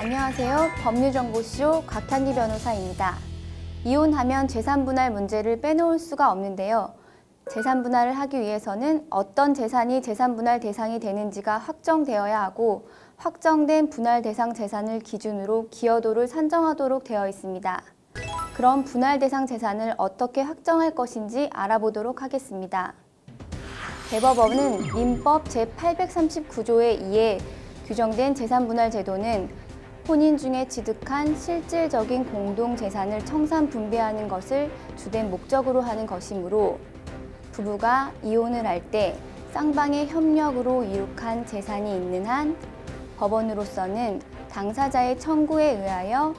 안녕하세요. 법률정보쇼 곽향기 변호사입니다. 이혼하면 재산분할 문제를 빼놓을 수가 없는데요. 재산분할을 하기 위해서는 어떤 재산이 재산분할 대상이 되는지가 확정되어야 하고 확정된 분할 대상 재산을 기준으로 기여도를 산정하도록 되어 있습니다. 그럼 분할 대상 재산을 어떻게 확정할 것인지 알아보도록 하겠습니다. 대법원은 민법 제839조에 의해 규정된 재산분할 제도는 혼인 중에 취득한 실질적인 공동재산을 청산 분배하는 것을 주된 목적으로 하는 것이므로 부부가 이혼을 할 때 쌍방의 협력으로 이룩한 재산이 있는 한 법원으로서는 당사자의 청구에 의하여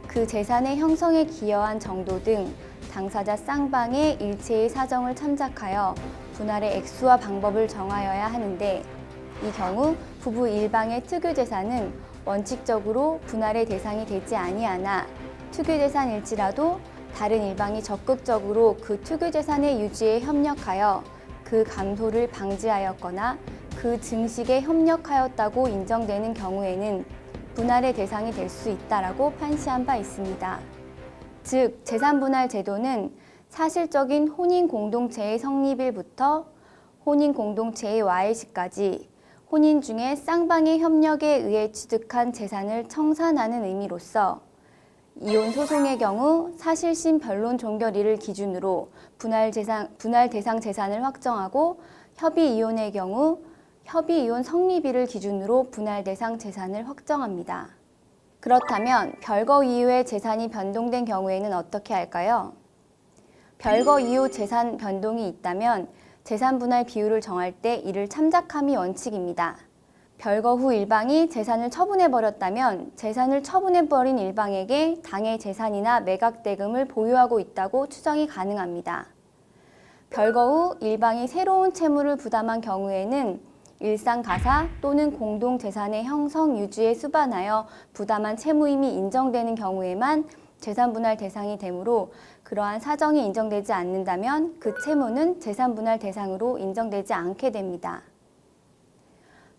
그 재산의 형성에 기여한 정도 등 당사자 쌍방의 일체의 사정을 참작하여 분할의 액수와 방법을 정하여야 하는데 이 경우 부부 일방의 특유재산은 원칙적으로 분할의 대상이 되지 아니하나 특유재산일지라도 다른 일방이 적극적으로 그 특유재산의 유지에 협력하여 그 감소를 방지하였거나 그 증식에 협력하였다고 인정되는 경우에는 분할의 대상이 될 수 있다라고 판시한 바 있습니다. 즉, 재산분할 제도는 사실적인 혼인공동체의 성립일부터 혼인공동체의 와해 시까지 혼인 중에 쌍방의 협력에 의해 취득한 재산을 청산하는 의미로서 이혼 소송의 경우 사실심 변론 종결일을 기준으로 분할 대상 재산을 확정하고 협의 이혼의 경우 협의 이혼 성립일을 기준으로 분할 대상 재산을 확정합니다. 그렇다면 별거 이후에 재산이 변동된 경우에는 어떻게 할까요? 별거 이후 재산 변동이 있다면 재산 분할 비율을 정할 때 이를 참작함이 원칙입니다. 별거 후 일방이 재산을 처분해버렸다면 재산을 처분해버린 일방에게 당의 재산이나 매각대금을 보유하고 있다고 추정이 가능합니다. 별거 후 일방이 새로운 채무를 부담한 경우에는 일상가사 또는 공동재산의 형성 유지에 수반하여 부담한 채무임이 인정되는 경우에만 재산분할 대상이 되므로 그러한 사정이 인정되지 않는다면 그 채무는 재산분할 대상으로 인정되지 않게 됩니다.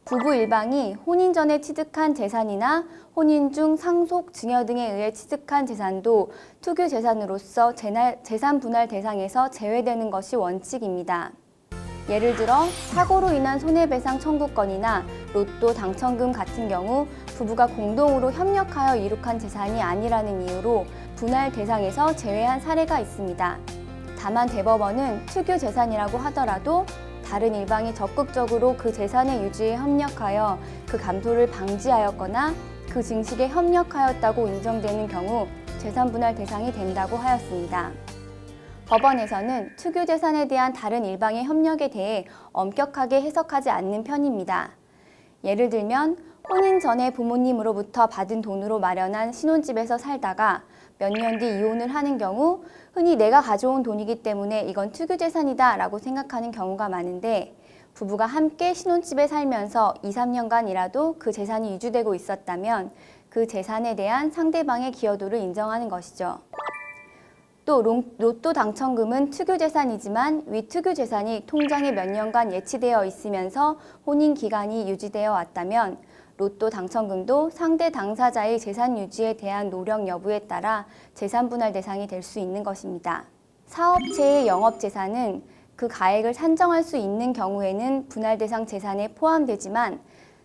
부부 일방이 혼인 전에 취득한 재산이나 혼인 중 상속, 증여 등에 의해 취득한 재산도 투규 재산으로서 재산분할 대상에서 제외되는 것이 원칙입니다. 예를 들어 사고로 인한 손해배상 청구권이나 로또 당첨금 같은 경우 부부가 공동으로 협력하여 이룩한 재산이 아니라는 이유로 분할 대상에서 제외한 사례가 있습니다. 다만 대법원은 특유 재산이라고 하더라도 다른 일방이 적극적으로 그 재산의 유지에 협력하여 그 감소를 방지하였거나 그 증식에 협력하였다고 인정되는 경우 재산분할 대상이 된다고 하였습니다. 법원에서는 특유 재산에 대한 다른 일방의 협력에 대해 엄격하게 해석하지 않는 편입니다. 예를 들면 혼인 전에 부모님으로부터 받은 돈으로 마련한 신혼집에서 살다가 몇 년 뒤 이혼을 하는 경우 흔히 내가 가져온 돈이기 때문에 이건 특유 재산이다 라고 생각하는 경우가 많은데 부부가 함께 신혼집에 살면서 2, 3년간이라도 그 재산이 유지되고 있었다면 그 재산에 대한 상대방의 기여도를 인정하는 것이죠. 또 로또 당첨금은 특유 재산이지만 위 특유 재산이 통장에 몇 년간 예치되어 있으면서 혼인 기간이 유지되어 왔다면 로또 당첨금도 상대 당사자의 재산 유지에 대한 노력 여부에 따라 재산분할 대상이 될 수 있는 것입니다. 사업체의 영업재산은 그 가액을 산정할 수 있는 경우에는 분할 대상 재산에 포함되지만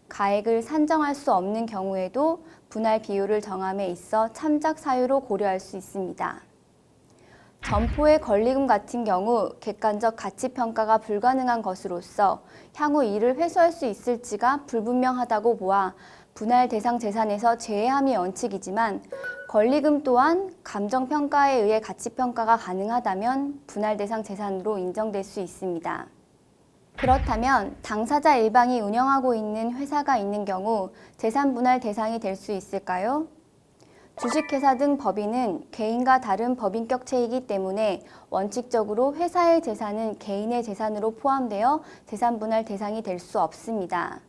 가액을 산정할 수 없는 경우에도 분할 비율을 정함에 있어 참작 사유로 고려할 수 있습니다. 점포의 권리금 같은 경우 객관적 가치평가가 불가능한 것으로서 향후 이를 회수할 수 있을지가 불분명하다고 보아 분할 대상 재산에서 제외함이 원칙이지만 권리금 또한 감정평가에 의해 가치평가가 가능하다면 분할 대상 재산으로 인정될 수 있습니다. 그렇다면 당사자 일방이 운영하고 있는 회사가 있는 경우 재산분할 대상이 될 수 있을까요? 주식회사 등 법인은 개인과 다른 법인격체이기 때문에 원칙적으로 회사의 재산은 개인의 재산으로 포함되어 재산분할 대상이 될 수 없습니다.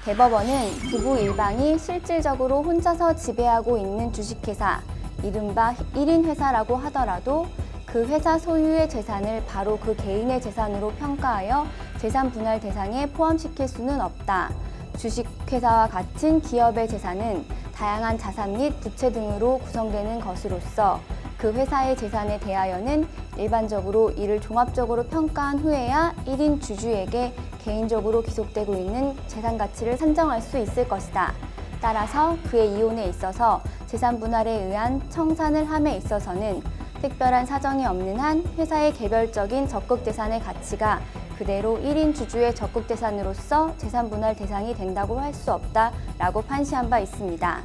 대법원은 부부 일방이 실질적으로 혼자서 지배하고 있는 주식회사, 이른바 1인 회사라고 하더라도 그 회사 소유의 재산을 바로 그 개인의 재산으로 평가하여 재산분할 대상에 포함시킬 수는 없다. 주식회사와 같은 기업의 재산은 다양한 자산 및 부채 등으로 구성되는 것으로서 그 회사의 재산에 대하여는 일반적으로 이를 종합적으로 평가한 후에야 1인 주주에게 개인적으로 기속되고 있는 재산 가치를 산정할 수 있을 것이다. 따라서 그의 이혼에 있어서 재산 분할에 의한 청산을 함에 있어서는 특별한 사정이 없는 한 회사의 개별적인 적극 재산의 가치가 그대로 1인 주주의 적극 재산으로서 재산 분할 대상이 된다고 할 수 없다라고 판시한 바 있습니다.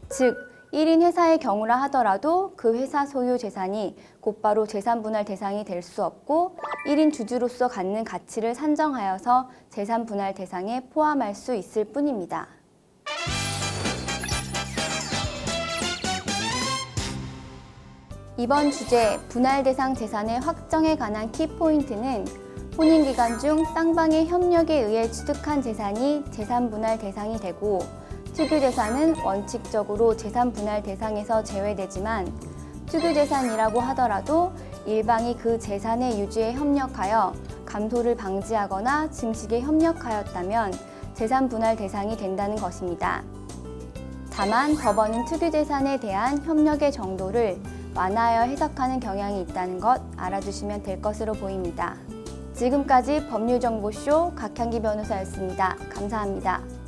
즉, 1인 회사의 경우라 하더라도 그 회사 소유 재산이 곧바로 재산 분할 대상이 될 수 없고 1인 주주로서 갖는 가치를 산정하여서 재산 분할 대상에 포함할 수 있을 뿐입니다. 이번 주제 분할 대상 재산의 확정에 관한 키포인트는 혼인기간 중 쌍방의 협력에 의해 취득한 재산이 재산 분할 대상이 되고 특유재산은 원칙적으로 재산 분할 대상에서 제외되지만 특유재산이라고 하더라도 일방이 그 재산의 유지에 협력하여 감소를 방지하거나 증식에 협력하였다면 재산 분할 대상이 된다는 것입니다. 다만 법원은 특유재산에 대한 협력의 정도를 완화하여 해석하는 경향이 있다는 것 알아두시면 될 것으로 보입니다. 지금까지 법률정보쇼 곽향기 변호사였습니다. 감사합니다.